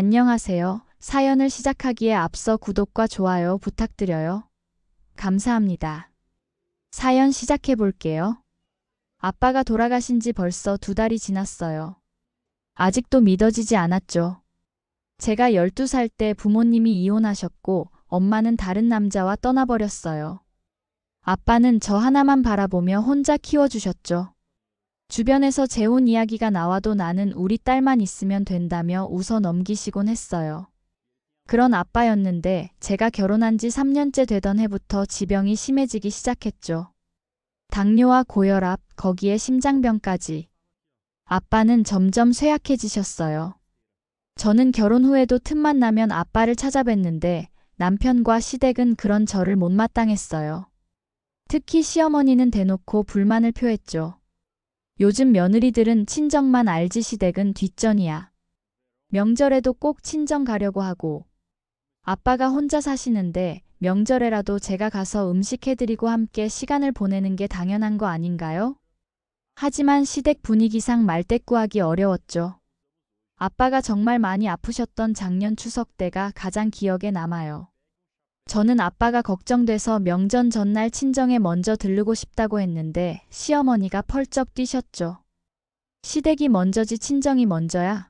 안녕하세요. 사연을 시작하기에 앞서 구독과 좋아요 부탁드려요. 감사합니다. 사연 시작해 볼게요. 아빠가 돌아가신 지 벌써 2달이 지났어요. 아직도 믿어지지 않았죠. 제가 12살 때 부모님이 이혼하셨고 엄마는 다른 남자와 떠나버렸어요. 아빠는 저 하나만 바라보며 혼자 키워주셨죠. 주변에서 재혼 이야기가 나와도 나는 우리 딸만 있으면 된다며 웃어 넘기시곤 했어요. 그런 아빠였는데 제가 결혼한 지 3년째 되던 해부터 지병이 심해지기 시작했죠. 당뇨와 고혈압, 거기에 심장병까지. 아빠는 점점 쇠약해지셨어요. 저는 결혼 후에도 틈만 나면 아빠를 찾아뵀는데 남편과 시댁은 그런 저를 못마땅했어요. 특히 시어머니는 대놓고 불만을 표했죠. 요즘 며느리들은 친정만 알지 시댁은 뒷전이야. 명절에도 꼭 친정 가려고 하고. 아빠가 혼자 사시는데 명절에라도 제가 가서 음식 해드리고 함께 시간을 보내는 게 당연한 거 아닌가요? 하지만 시댁 분위기상 말대꾸하기 어려웠죠. 아빠가 정말 많이 아프셨던 작년 추석 때가 가장 기억에 남아요. 저는 아빠가 걱정돼서 명절 전날 친정에 먼저 들르고 싶다고 했는데 시어머니가 펄쩍 뛰셨죠. 시댁이 먼저지 친정이 먼저야.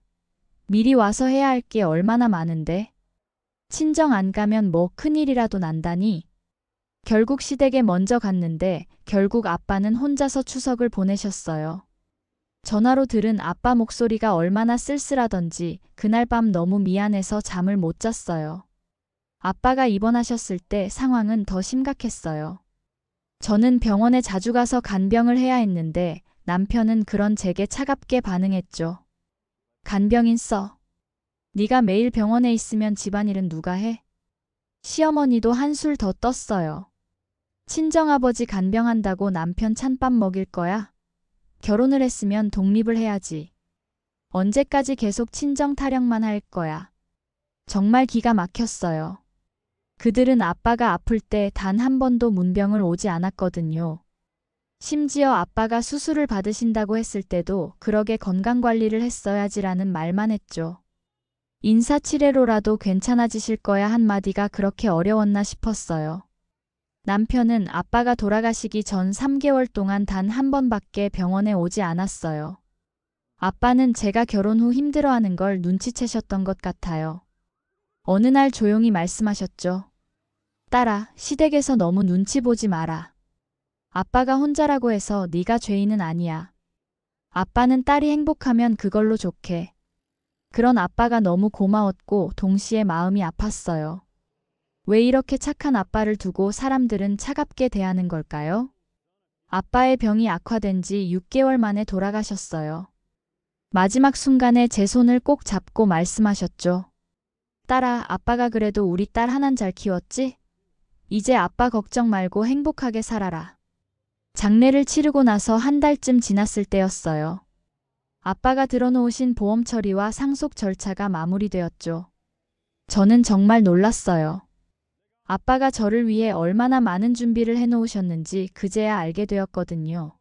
미리 와서 해야 할 게 얼마나 많은데. 친정 안 가면 뭐 큰일이라도 난다니. 결국 시댁에 먼저 갔는데 결국 아빠는 혼자서 추석을 보내셨어요. 전화로 들은 아빠 목소리가 얼마나 쓸쓸하던지 그날 밤 너무 미안해서 잠을 못 잤어요. 아빠가 입원하셨을 때 상황은 더 심각했어요. 저는 병원에 자주 가서 간병을 해야 했는데 남편은 그런 제게 차갑게 반응했죠. 간병인 써. 네가 매일 병원에 있으면 집안일은 누가 해? 시어머니도 한술 더 떴어요. 친정아버지 간병한다고 남편 찬밥 먹일 거야? 결혼을 했으면 독립을 해야지. 언제까지 계속 친정 타령만 할 거야? 정말 기가 막혔어요. 그들은 아빠가 아플 때 단 한 번도 문병을 오지 않았거든요. 심지어 아빠가 수술을 받으신다고 했을 때도 그러게 건강관리를 했어야지라는 말만 했죠. 인사치레로라도 괜찮아지실 거야 한마디가 그렇게 어려웠나 싶었어요. 남편은 아빠가 돌아가시기 전 3개월 동안 단 한 번밖에 병원에 오지 않았어요. 아빠는 제가 결혼 후 힘들어하는 걸 눈치채셨던 것 같아요. 어느 날 조용히 말씀하셨죠. 딸아, 시댁에서 너무 눈치 보지 마라. 아빠가 혼자라고 해서 네가 죄인은 아니야. 아빠는 딸이 행복하면 그걸로 좋게. 그런 아빠가 너무 고마웠고 동시에 마음이 아팠어요. 왜 이렇게 착한 아빠를 두고 사람들은 차갑게 대하는 걸까요? 아빠의 병이 악화된 지 6개월 만에 돌아가셨어요. 마지막 순간에 제 손을 꼭 잡고 말씀하셨죠. 딸아, 아빠가 그래도 우리 딸 하나는 잘 키웠지? 이제 아빠 걱정 말고 행복하게 살아라. 장례를 치르고 나서 한 달쯤 지났을 때였어요. 아빠가 들어놓으신 보험 처리와 상속 절차가 마무리되었죠. 저는 정말 놀랐어요. 아빠가 저를 위해 얼마나 많은 준비를 해놓으셨는지 그제야 알게 되었거든요.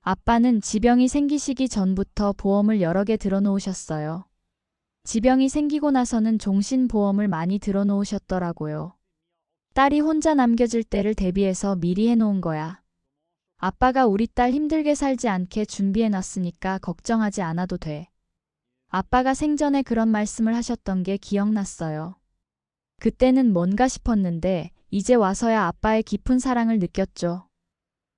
아빠는 지병이 생기시기 전부터 보험을 여러 개 들어놓으셨어요. 지병이 생기고 나서는 종신보험을 많이 들어놓으셨더라고요. 딸이 혼자 남겨질 때를 대비해서 미리 해놓은 거야. 아빠가 우리 딸 힘들게 살지 않게 준비해놨으니까 걱정하지 않아도 돼. 아빠가 생전에 그런 말씀을 하셨던 게 기억났어요. 그때는 뭔가 싶었는데 이제 와서야 아빠의 깊은 사랑을 느꼈죠.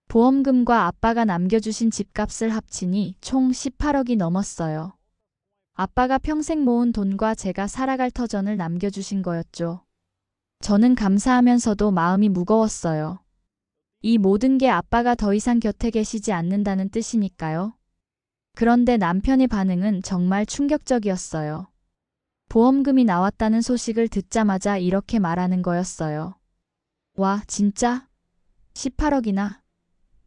보험금과 아빠가 남겨주신 집값을 합치니 총 18억이 넘었어요. 아빠가 평생 모은 돈과 제가 살아갈 터전을 남겨주신 거였죠. 저는 감사하면서도 마음이 무거웠어요. 이 모든 게 아빠가 더 이상 곁에 계시지 않는다는 뜻이니까요. 그런데 남편의 반응은 정말 충격적이었어요. 보험금이 나왔다는 소식을 듣자마자 이렇게 말하는 거였어요. 와, 진짜? 18억이나?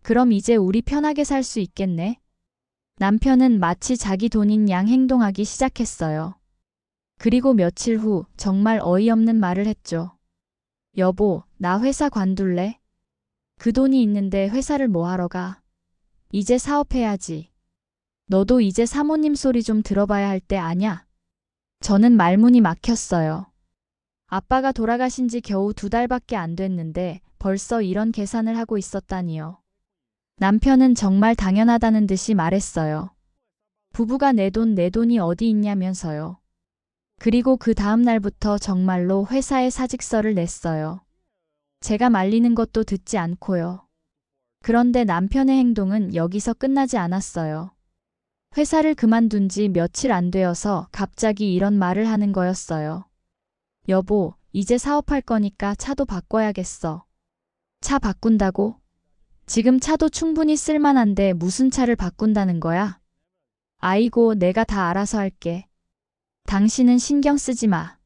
그럼 이제 우리 편하게 살 수 있겠네? 남편은 마치 자기 돈인 양 행동하기 시작했어요. 그리고 며칠 후 정말 어이없는 말을 했죠. 여보, 나 회사 관둘래? 그 돈이 있는데 회사를 뭐 하러 가? 이제 사업해야지. 너도 이제 사모님 소리 좀 들어봐야 할 때 아냐? 저는 말문이 막혔어요. 아빠가 돌아가신 지 겨우 2달밖에 안 됐는데 벌써 이런 계산을 하고 있었다니요. 남편은 정말 당연하다는 듯이 말했어요. 부부가 내 돈이 어디 있냐면서요. 그리고 그 다음 날부터 정말로 회사에 사직서를 냈어요. 제가 말리는 것도 듣지 않고요. 그런데 남편의 행동은 여기서 끝나지 않았어요. 회사를 그만둔 지 며칠 안 되어서 갑자기 이런 말을 하는 거였어요. 여보, 이제 사업할 거니까 차도 바꿔야겠어. 차 바꾼다고? 지금 차도 충분히 쓸만한데 무슨 차를 바꾼다는 거야? 아이고, 내가 다 알아서 할게. 당신은 신경 쓰지 마.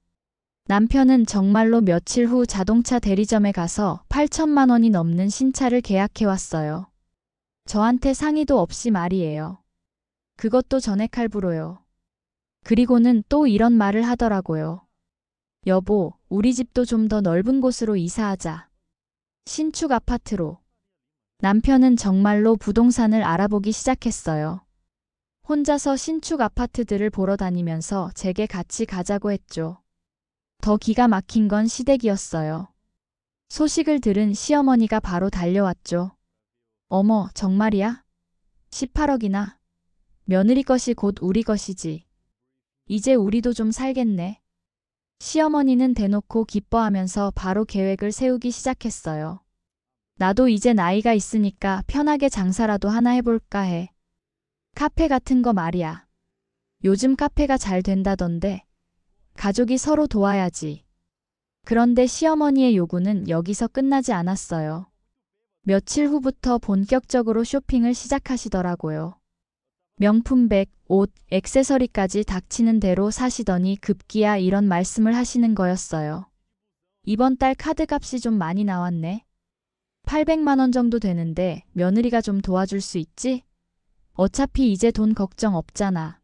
남편은 정말로 며칠 후 자동차 대리점에 가서 8천만 원이 넘는 신차를 계약해 왔어요. 저한테 상의도 없이 말이에요. 그것도 전액 할부로요. 그리고는 또 이런 말을 하더라고요. 여보, 우리 집도 좀 더 넓은 곳으로 이사하자. 신축 아파트로. 남편은 정말로 부동산을 알아보기 시작했어요. 혼자서 신축 아파트들을 보러 다니면서 제게 같이 가자고 했죠. 더 기가 막힌 건 시댁이었어요. 소식을 들은 시어머니가 바로 달려왔죠. 어머, 정말이야? 18억이나? 며느리 것이 곧 우리 것이지. 이제 우리도 좀 살겠네. 시어머니는 대놓고 기뻐하면서 바로 계획을 세우기 시작했어요. 나도 이제 나이가 있으니까 편하게 장사라도 하나 해볼까 해. 카페 같은 거 말이야. 요즘 카페가 잘 된다던데. 가족이 서로 도와야지. 그런데 시어머니의 요구는 여기서 끝나지 않았어요. 며칠 후부터 본격적으로 쇼핑을 시작하시더라고요. 명품백, 옷, 액세서리까지 닥치는 대로 사시더니 급기야 이런 말씀을 하시는 거였어요. 이번 달 카드값이 좀 많이 나왔네. 800만 원 정도 되는데 며느리가 좀 도와줄 수 있지? 어차피 이제 돈 걱정 없잖아.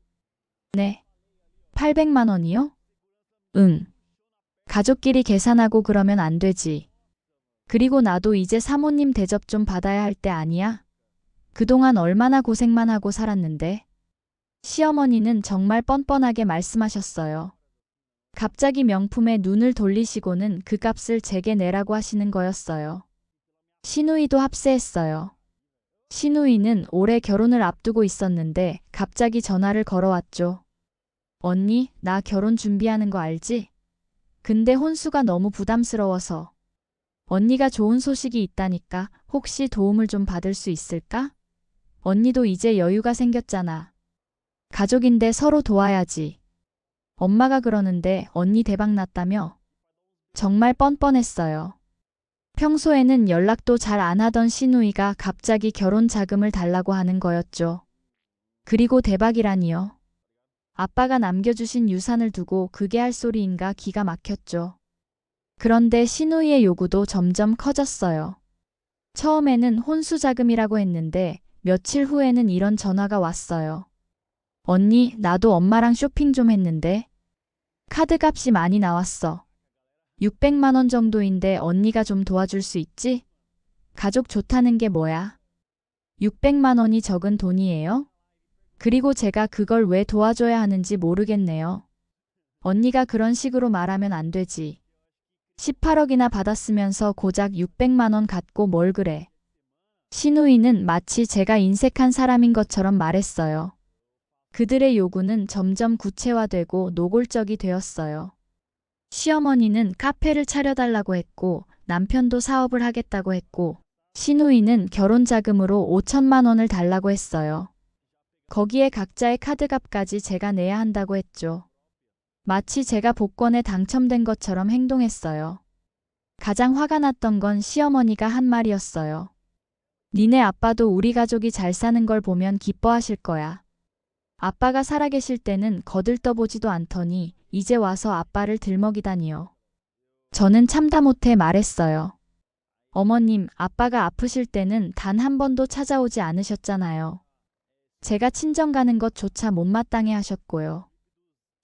네. 800만 원이요? 응. 가족끼리 계산하고 그러면 안 되지. 그리고 나도 이제 사모님 대접 좀 받아야 할 때 아니야? 그동안 얼마나 고생만 하고 살았는데. 시어머니는 정말 뻔뻔하게 말씀하셨어요. 갑자기 명품에 눈을 돌리시고는 그 값을 제게 내라고 하시는 거였어요. 시누이도 합세했어요. 시누이는 올해 결혼을 앞두고 있었는데 갑자기 전화를 걸어왔죠. 언니, 나 결혼 준비하는 거 알지? 근데 혼수가 너무 부담스러워서. 언니가 좋은 소식이 있다니까 혹시 도움을 좀 받을 수 있을까? 언니도 이제 여유가 생겼잖아. 가족인데 서로 도와야지. 엄마가 그러는데 언니 대박 났다며? 정말 뻔뻔했어요. 평소에는 연락도 잘 안 하던 시누이가 갑자기 결혼 자금을 달라고 하는 거였죠. 그리고 대박이라니요. 아빠가 남겨주신 유산을 두고 그게 할 소리인가 기가 막혔죠. 그런데 시누이의 요구도 점점 커졌어요. 처음에는 혼수 자금이라고 했는데 며칠 후에는 이런 전화가 왔어요. 언니, 나도 엄마랑 쇼핑 좀 했는데 카드값이 많이 나왔어. 600만 원 정도인데 언니가 좀 도와줄 수 있지? 가족 좋다는 게 뭐야? 600만 원이 적은 돈이에요? 그리고 제가 그걸 왜 도와줘야 하는지 모르겠네요. 언니가 그런 식으로 말하면 안 되지. 18억이나 받았으면서 고작 600만 원 갖고 뭘 그래. 시누이는 마치 제가 인색한 사람인 것처럼 말했어요. 그들의 요구는 점점 구체화되고 노골적이 되었어요. 시어머니는 카페를 차려달라고 했고 남편도 사업을 하겠다고 했고 시누이는 결혼 자금으로 5천만 원을 달라고 했어요. 거기에 각자의 카드값까지 제가 내야 한다고 했죠. 마치 제가 복권에 당첨된 것처럼 행동했어요. 가장 화가 났던 건 시어머니가 한 말이었어요. 니네 아빠도 우리 가족이 잘 사는 걸 보면 기뻐하실 거야. 아빠가 살아계실 때는 거들떠보지도 않더니 이제 와서 아빠를 들먹이다니요. 저는 참다 못해 말했어요. 어머님, 아빠가 아프실 때는 단 한 번도 찾아오지 않으셨잖아요. 제가 친정 가는 것조차 못마땅해 하셨고요.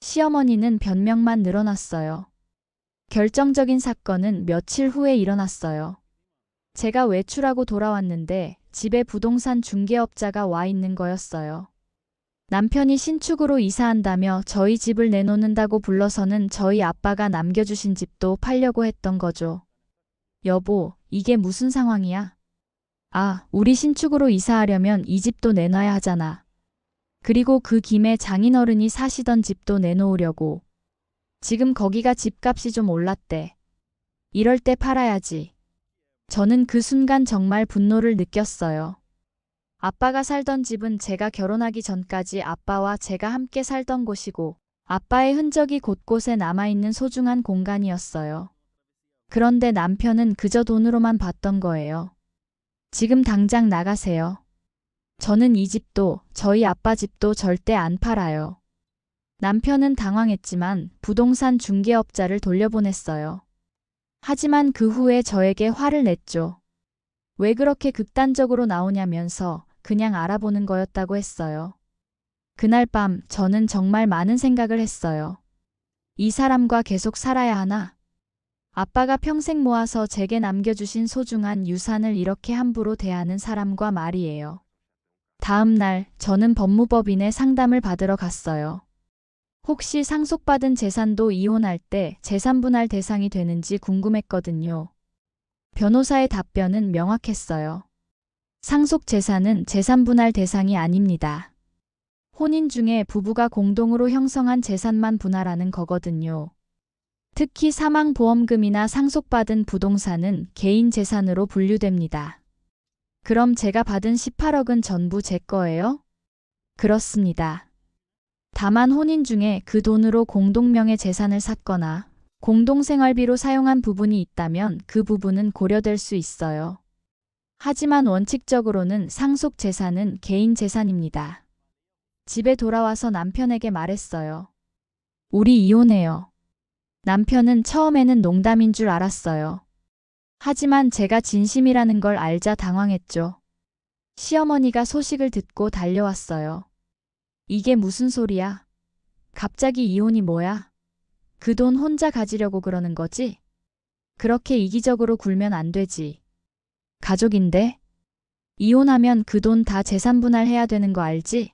시어머니는 변명만 늘어났어요. 결정적인 사건은 며칠 후에 일어났어요. 제가 외출하고 돌아왔는데 집에 부동산 중개업자가 와 있는 거였어요. 남편이 신축으로 이사한다며 저희 집을 내놓는다고 불러서는 저희 아빠가 남겨주신 집도 팔려고 했던 거죠. 여보, 이게 무슨 상황이야? 아, 우리 신축으로 이사하려면 이 집도 내놔야 하잖아. 그리고 그 김에 장인어른이 사시던 집도 내놓으려고. 지금 거기가 집값이 좀 올랐대. 이럴 때 팔아야지. 저는 그 순간 정말 분노를 느꼈어요. 아빠가 살던 집은 제가 결혼하기 전까지 아빠와 제가 함께 살던 곳이고 아빠의 흔적이 곳곳에 남아있는 소중한 공간이었어요. 그런데 남편은 그저 돈으로만 봤던 거예요. 지금 당장 나가세요. 저는 이 집도 저희 아빠 집도 절대 안 팔아요. 남편은 당황했지만 부동산 중개업자를 돌려보냈어요. 하지만 그 후에 저에게 화를 냈죠. 왜 그렇게 극단적으로 나오냐면서 그냥 알아보는 거였다고 했어요. 그날 밤 저는 정말 많은 생각을 했어요. 이 사람과 계속 살아야 하나? 아빠가 평생 모아서 제게 남겨주신 소중한 유산을 이렇게 함부로 대하는 사람과 말이에요. 다음 날 저는 법무법인에 상담을 받으러 갔어요. 혹시 상속받은 재산도 이혼할 때 재산분할 대상이 되는지 궁금했거든요. 변호사의 답변은 명확했어요. 상속 재산은 재산분할 대상이 아닙니다. 혼인 중에 부부가 공동으로 형성한 재산만 분할하는 거거든요. 특히 사망보험금이나 상속받은 부동산은 개인 재산으로 분류됩니다. 그럼 제가 받은 18억은 전부 제 거예요? 그렇습니다. 다만 혼인 중에 그 돈으로 공동명의 재산을 샀거나 공동생활비로 사용한 부분이 있다면 그 부분은 고려될 수 있어요. 하지만 원칙적으로는 상속 재산은 개인 재산입니다. 집에 돌아와서 남편에게 말했어요. 우리 이혼해요. 남편은 처음에는 농담인 줄 알았어요. 하지만 제가 진심이라는 걸 알자 당황했죠. 시어머니가 소식을 듣고 달려왔어요. 이게 무슨 소리야? 갑자기 이혼이 뭐야? 그 돈 혼자 가지려고 그러는 거지? 그렇게 이기적으로 굴면 안 되지. 가족인데? 이혼하면 그 돈 다 재산분할해야 되는 거 알지?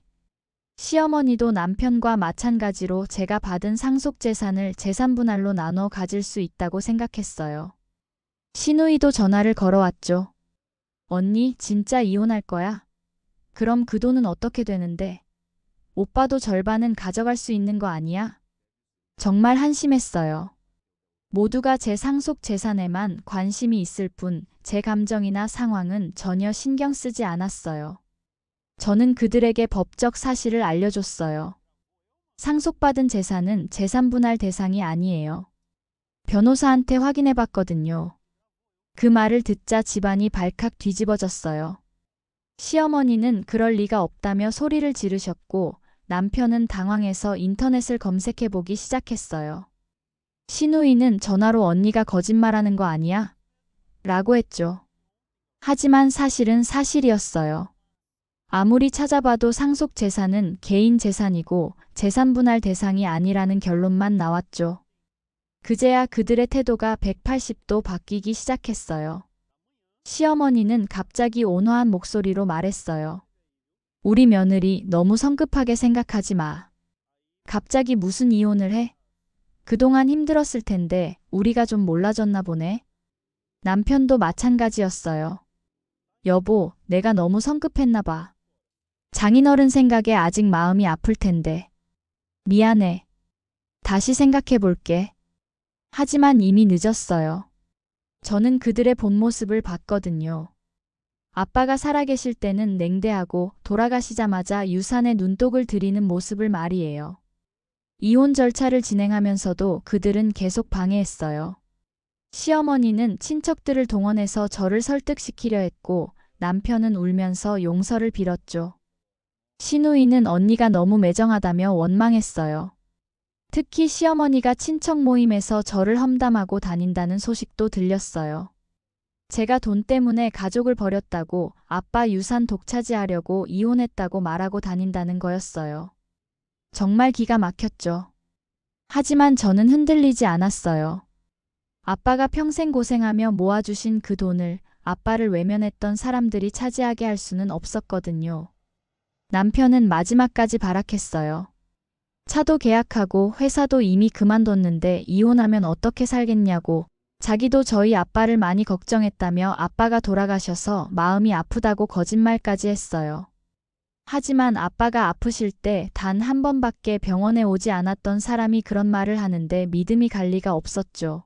시어머니도 남편과 마찬가지로 제가 받은 상속재산을 재산분할로 나눠 가질 수 있다고 생각했어요. 시누이도 전화를 걸어왔죠. 언니, 진짜 이혼할 거야? 그럼 그 돈은 어떻게 되는데? 오빠도 절반은 가져갈 수 있는 거 아니야? 정말 한심했어요. 모두가 제 상속 재산에만 관심이 있을 뿐 제 감정이나 상황은 전혀 신경 쓰지 않았어요. 저는 그들에게 법적 사실을 알려줬어요. 상속받은 재산은 재산분할 대상이 아니에요. 변호사한테 확인해 봤거든요. 그 말을 듣자 집안이 발칵 뒤집어졌어요. 시어머니는 그럴 리가 없다며 소리를 지르셨고 남편은 당황해서 인터넷을 검색해 보기 시작했어요. 시누이는 전화로 언니가 거짓말하는 거 아니야? 라고 했죠. 하지만 사실은 사실이었어요. 아무리 찾아봐도 상속 재산은 개인 재산이고 재산분할 대상이 아니라는 결론만 나왔죠. 그제야 그들의 태도가 180도 바뀌기 시작했어요. 시어머니는 갑자기 온화한 목소리로 말했어요. 우리 며느리 너무 성급하게 생각하지 마. 갑자기 무슨 이혼을 해? 그동안 힘들었을 텐데 우리가 좀 몰라줬나 보네. 남편도 마찬가지였어요. 여보, 내가 너무 성급했나 봐. 장인어른 생각에 아직 마음이 아플 텐데. 미안해. 다시 생각해 볼게. 하지만 이미 늦었어요. 저는 그들의 본 모습을 봤거든요. 아빠가 살아계실 때는 냉대하고 돌아가시자마자 유산에 눈독을 들이는 모습을 말이에요. 이혼 절차를 진행하면서도 그들은 계속 방해했어요. 시어머니는 친척들을 동원해서 저를 설득시키려 했고 남편은 울면서 용서를 빌었죠. 시누이는 언니가 너무 매정하다며 원망했어요. 특히 시어머니가 친척 모임에서 저를 험담하고 다닌다는 소식도 들렸어요. 제가 돈 때문에 가족을 버렸다고 아빠 유산 독차지하려고 이혼했다고 말하고 다닌다는 거였어요. 정말 기가 막혔죠. 하지만 저는 흔들리지 않았어요. 아빠가 평생 고생하며 모아주신 그 돈을 아빠를 외면했던 사람들이 차지하게 할 수는 없었거든요. 남편은 마지막까지 발악했어요. 차도 계약하고 회사도 이미 그만뒀는데 이혼하면 어떻게 살겠냐고, 자기도 저희 아빠를 많이 걱정했다며 아빠가 돌아가셔서 마음이 아프다고 거짓말까지 했어요. 하지만 아빠가 아프실 때 단 한 번밖에 병원에 오지 않았던 사람이 그런 말을 하는데 믿음이 갈 리가 없었죠.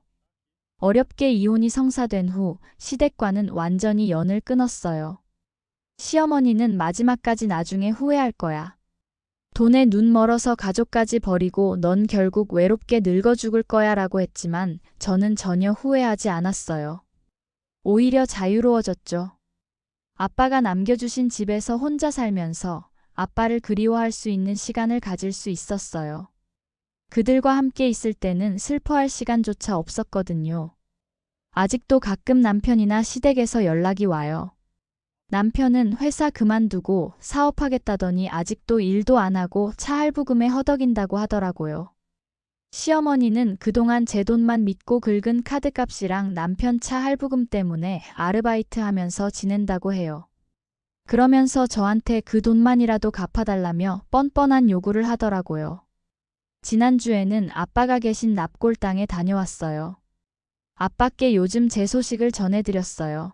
어렵게 이혼이 성사된 후 시댁과는 완전히 연을 끊었어요. 시어머니는 마지막까지 나중에 후회할 거야. 돈에 눈 멀어서 가족까지 버리고 넌 결국 외롭게 늙어 죽을 거야 라고 했지만 저는 전혀 후회하지 않았어요. 오히려 자유로워졌죠. 아빠가 남겨주신 집에서 혼자 살면서 아빠를 그리워할 수 있는 시간을 가질 수 있었어요. 그들과 함께 있을 때는 슬퍼할 시간조차 없었거든요. 아직도 가끔 남편이나 시댁에서 연락이 와요. 남편은 회사 그만두고 사업하겠다더니 아직도 일도 안 하고 차 할부금에 허덕인다고 하더라고요. 시어머니는 그동안 제 돈만 믿고 긁은 카드값이랑 남편 차 할부금 때문에 아르바이트 하면서 지낸다고 해요. 그러면서 저한테 그 돈만이라도 갚아달라며 뻔뻔한 요구를 하더라고요. 지난주에는 아빠가 계신 납골당에 다녀왔어요. 아빠께 요즘 제 소식을 전해드렸어요.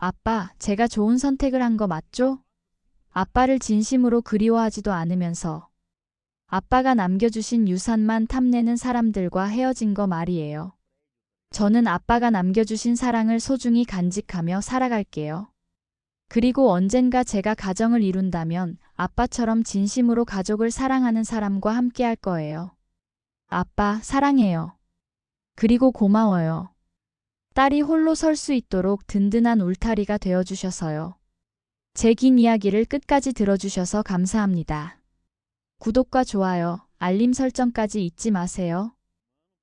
아빠, 제가 좋은 선택을 한 거 맞죠? 아빠를 진심으로 그리워하지도 않으면서 아빠가 남겨주신 유산만 탐내는 사람들과 헤어진 거 말이에요. 저는 아빠가 남겨주신 사랑을 소중히 간직하며 살아갈게요. 그리고 언젠가 제가 가정을 이룬다면 아빠처럼 진심으로 가족을 사랑하는 사람과 함께 할 거예요. 아빠, 사랑해요. 그리고 고마워요. 딸이 홀로 설 수 있도록 든든한 울타리가 되어주셔서요. 제 긴 이야기를 끝까지 들어주셔서 감사합니다. 구독과 좋아요, 알림 설정까지 잊지 마세요.